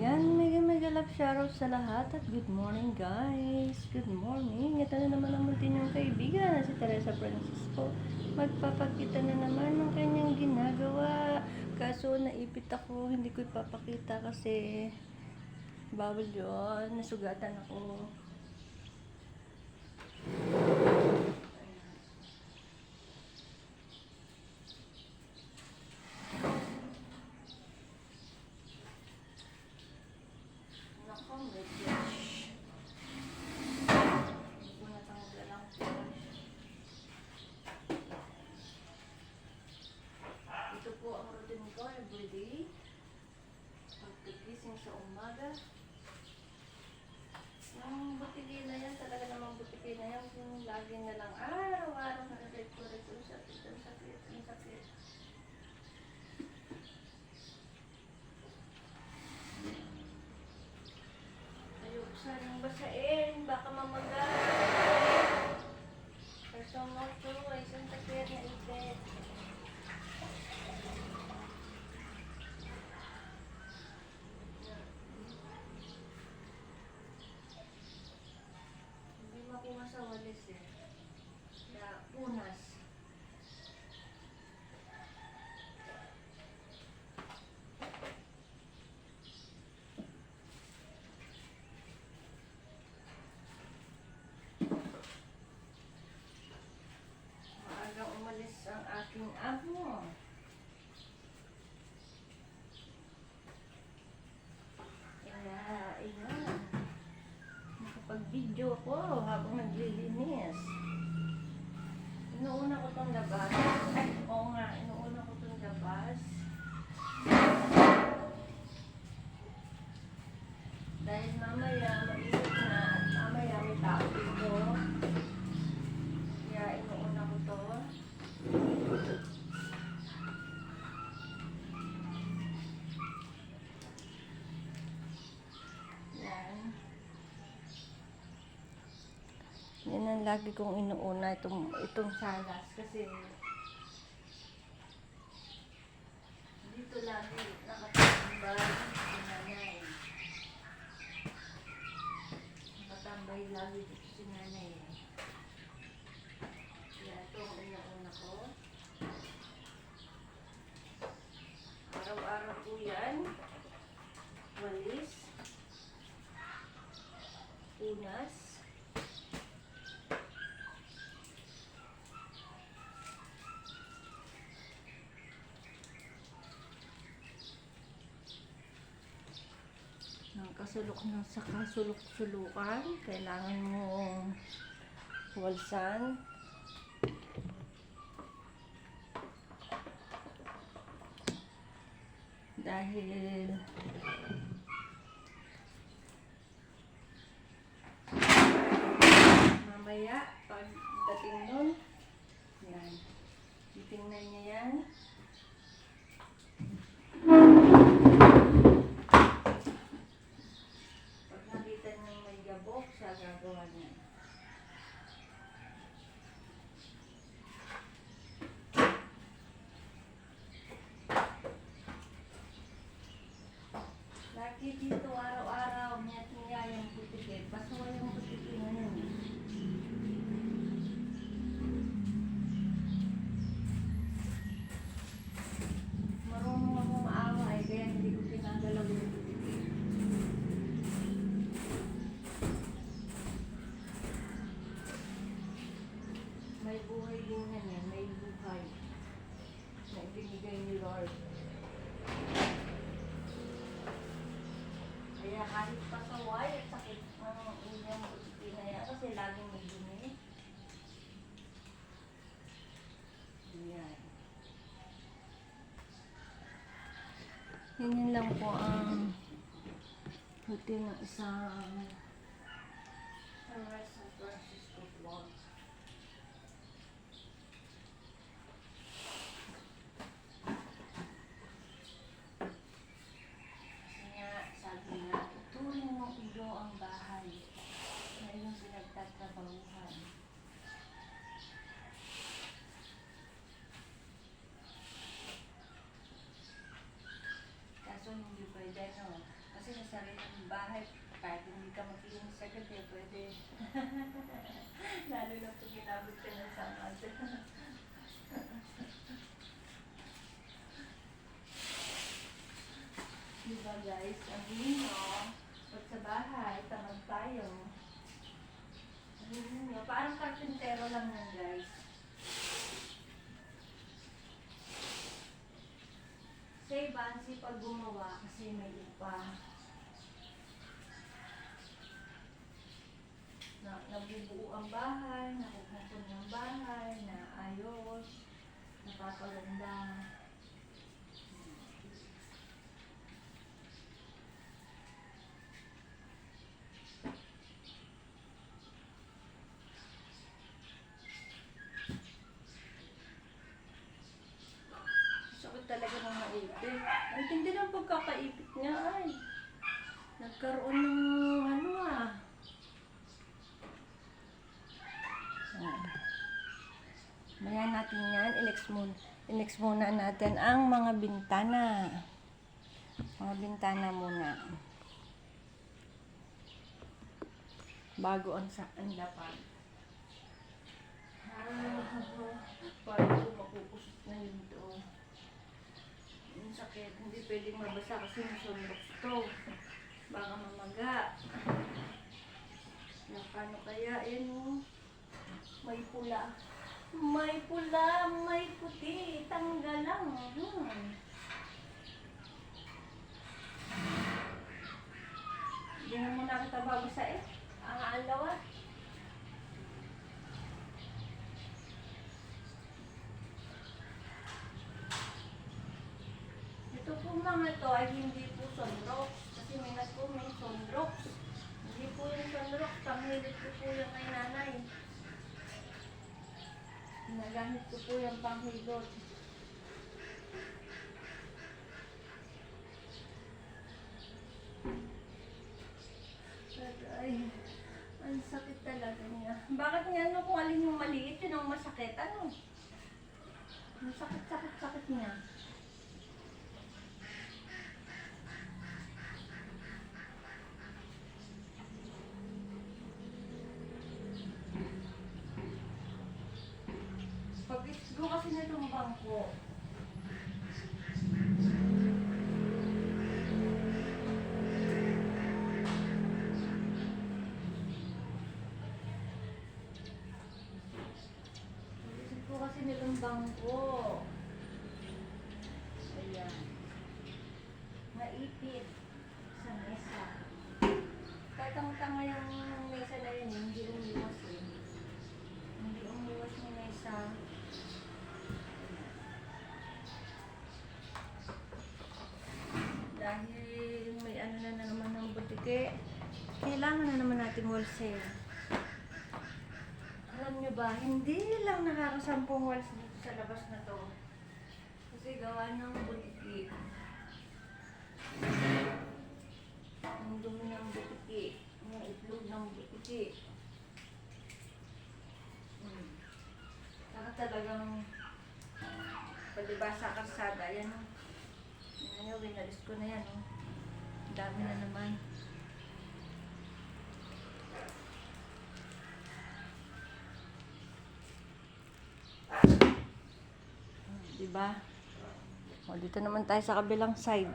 Yan, mega love shoutout sa lahat at good morning guys. Good morning. Ito na naman ang muntin yung kaibigan na si Teresa Francisco. Magpapakita na naman ng kanyang ginagawa. Kaso naipit ako, hindi ko ipapakita kasi bawal yun. Nasugatan ako. Ito po ang routine ko everyday. Pagkagising sa umaga. Yung butiki na yan, talaga namang butiki na yan. Yung lagi na lang, araw-araw na record ko sa sakit. Ayoko sanang basain, baka mamagal. There's no more choice, ang sakit na ipit. Makuha sa walis eh. Na punas. Maagang umalis ang aking amo. Ayan. Nakapag-video ako habang naglilinis. Inuuna ko itong labas. Oo nga, inuuna ko itong labas. Dahil mamaya, mainit na at mamaya may tao dito. Kaya inuuna ko ito. Yan ang lagi kong inuuna, itong salas kasi dito lagi nakatambay si nanay. Nakatambay lagi dito si nanay. Kaya ito ang inuuna ko. Araw-araw po yan. Walis. Punas. Sa kasulok-sulukan, kailangan mo walsan. Dahil mamaya, pagdating nun, yan, titingnan niya yan. Siya gagawa niya. Lagi dito araw-araw niya yung butike. Basuwa yung butike na yun. Marunong ako maawa eh, kaya hindi ko pinagalaw yung butike. May buhay din yan eh, may buhay na ibinigay ni Lord. Kaya kahit pasaway at sakit ng inyong butiki na yan kasi laging may dumi. Ayan. Ganyan lang po ang routine ng isang Teresa Francisco vlog. Kaso hindi pwede, no? Kasi sariling bahay. Kahit hindi ka makinig sa gabi, pwede. Lalo na pag ginabot ka ng samad. Diba guys, ang nino, pag sa bahay, tamad tayo. Ang nino, parang karpintero lang yan guys. Say Bansi pag gumawa kasi may upa. Nabubuo ang bahay, nakukupon ng bahay, naayos, napapaganda. Sakit talaga ng maipit. Ang tindi ng pagkakaipit niya ay. Nagkaroon ng ano ah. Bayan natin yan. I-next muna natin ang mga bintana. Mga bintana muna. Bago ang dapat. Parang makukusot na yun to. Yung sakit. Hindi pwedeng mabasa kasi sunrox to. Baka mamaga. Paano kaya? Yan o. May pula. May pula, may puti. Tanggal lang. Hindi na muna kita babasa eh. Ang alawa. Ito po mga to ay hindi po sunrox. Kasi may nag-comment sunrox. Hindi po yung sunrox. Panghilit ko po yung kay nanay. Ginagamit ko po yung panghilot. Ay, ang sakit talaga niya. Bakit nga ano kung alin yung maliit, yun ang masakit? Ano? Ang sakit niya. Pag-isgo kasi na itong bangko. Pag-isgo kasi na itong bangko. Ayan. Maipit sa mesa. Kahit ang tanga yung mesa na yun, hindi umiwas eh. Hindi umiwas yung mesa. Dahil may ano na naman ng butike, kailangan na naman natin wholesale. Alam nyo ba, hindi lang nakakasampung walls dito sa labas na to. Kasi gawa ng butike. Ang dumi ng butike. Ang itlog ng butike. Saka talagang palibasa karsada. Yan o. Yan nyo, winalis ko na yan o. Ang dami na naman. Diba? O, dito naman tayo sa kabilang side.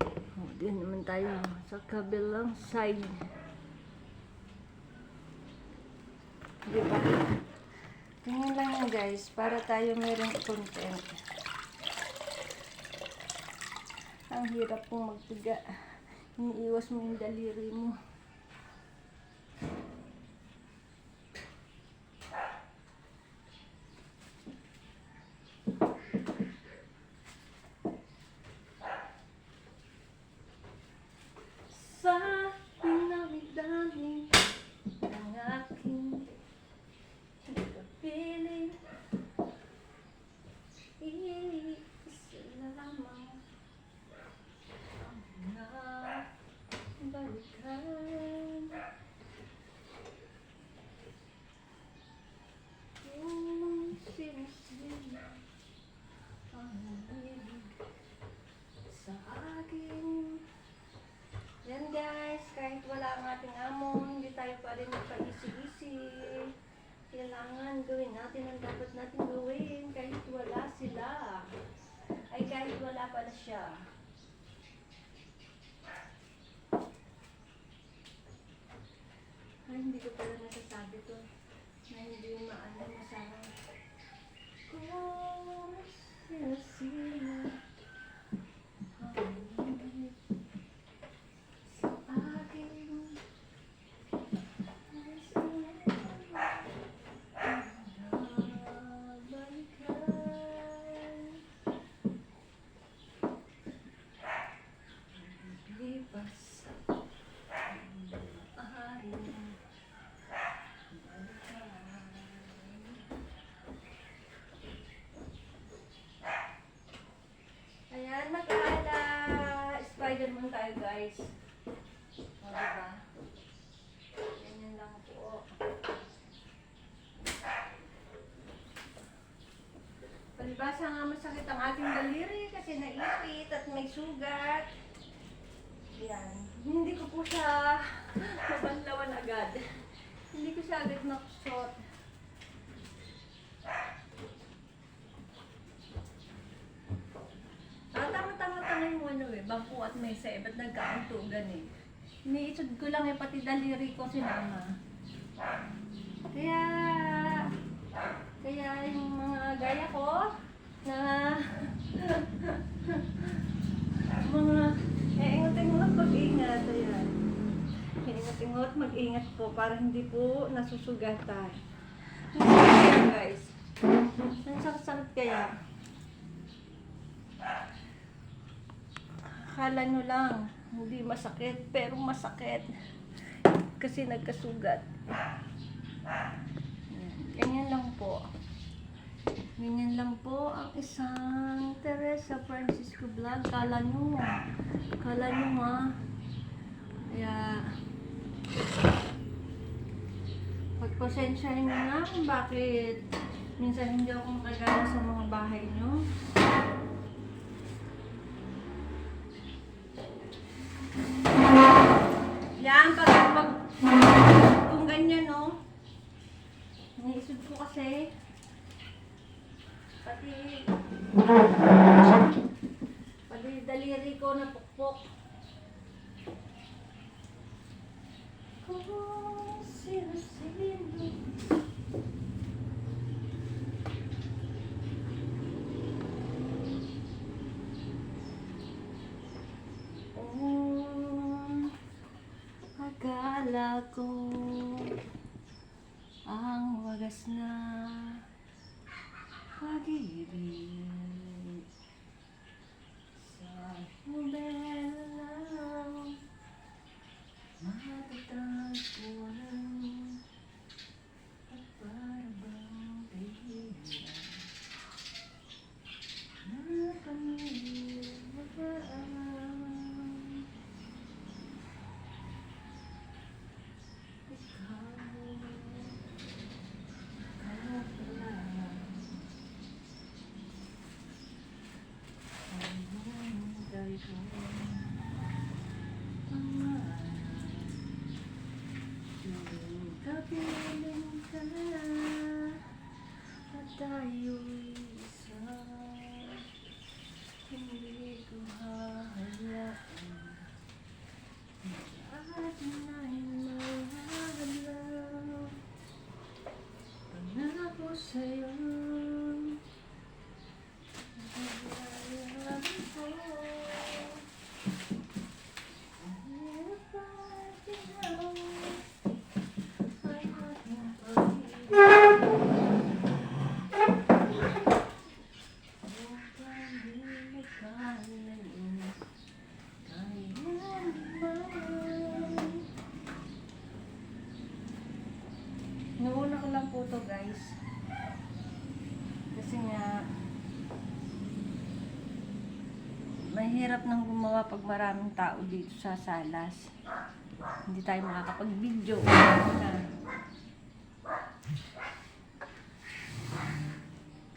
O, dito naman tayo sa kabilang side. Diba? Tingnan lang yan guys, para tayo mayroong content. Ang hirap pong magtiga. Iniiwas mo yung daliri mo. Sa pinamidami ng aking kapiling, isa lamang ang nabalikan. pa rin magpa-easy-easy. Kailangan gawin natin ang dapat natin gawin kahit wala sila. Ay kahit wala pala siya. Ay, hindi ko pala nasasabi to na hindi maano masarap. Kung sila sa akin lipas ayan, mag-aala Spider-Man tayo guys. O, diba? Ganyan lang po. Palibasa nga masakit ang ating daliri kasi naipit at may sugat. Yan. Hindi ko po siya mabanlawan agad. Hindi ko siya agad makusot. Tama-tama yung ano bangko at mesa ba't nagkaantugan Iniisod ko lang pati daliri ko sinama. Kaya yung mga gaya ko na mga ingat-ingat mag-ingat. Ayan. Ingat-ingat mag-ingat po para hindi po nasusugatan. Ayan guys. Ang sakit-sakit kaya. Akala nyo lang, hindi masakit, pero masakit. Kasi nagkasugat. Ganyan lang po. Ganyan lang po ang isang Teresa Francisco vlog. Kala nyo ha. Kaya, pagpasensyahin nyo na kung bakit minsan hindi ako makagana sa mga bahay nyo. Yan, kung ganyan, no? Naisod ko kasi, pati daliri ko na pukpok. Kung sino-sino akala ko ang wagas na pag-ibig sa nobela lang matatagpo lang at parang pigilan na pamilyagaan. Kapiling ka na at tayo'y isa. Hindi ko hahayaan atin ay mahalaw. Pangako sa'yo naglalaan ko. Nuuna ko lang po to guys. Kasi nga mahirap nang gumawa pag maraming tao dito sa salas. Hindi tayo makakapag-video.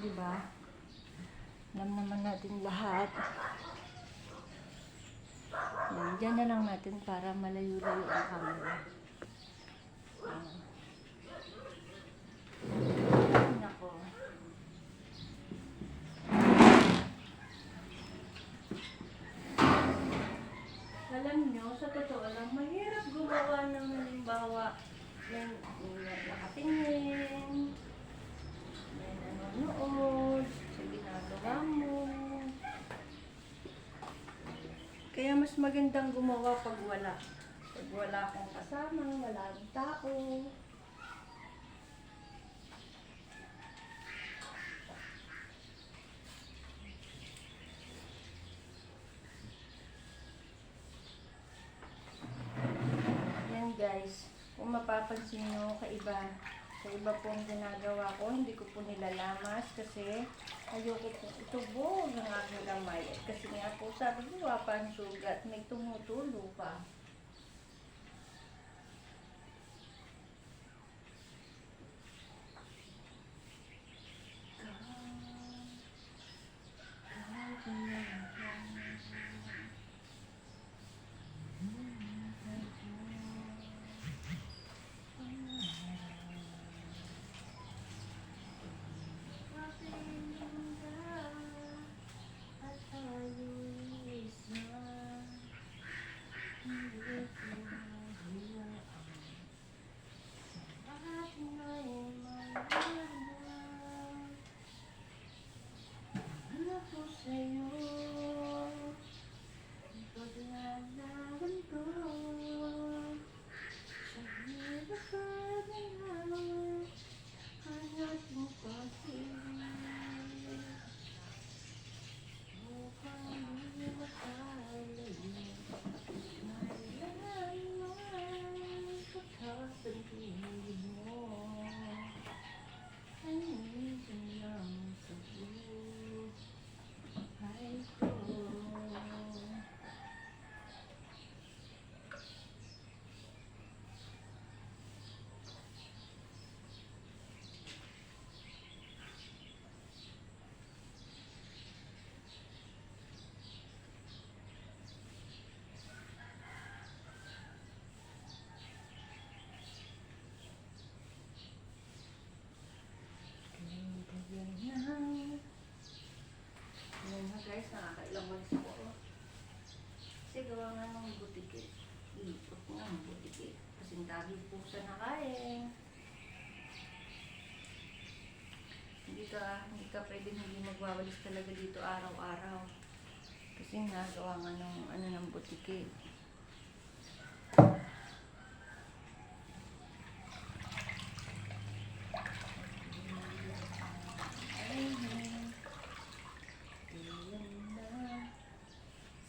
Diba? Alam naman natin lahat. Yan, dyan na lang natin para malayo-layo ang camera. Ay, nako. Alam nyo, sa totoo lang, mahirap gumawa ng halimbawa yung nakatingin, may nanonood sa ginagawa mo. Kaya mas magandang gumawa pag wala. Pag wala kang kasama, wala ang tao. Yan guys, kung mapapansin nyo, sa iba pong ginagawa ko, hindi ko po nilalamas kasi ayoko po itubog ang aking kamay. At kasi nga po sabi ko, pa ang sugat, may tumutulo pa. Ayan na guys, nakakailang walis ako. Kasi gawa nga ng butike. Ipot nga ng butike. Kasing dami po sa nakain. Hindi ka pwedeng hindi magwawalis talaga dito araw-araw. Kasi nga gawa nga ng butike.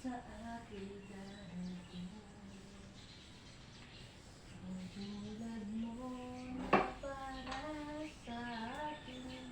Sa aking darating, ang tulad mo na para sa akin.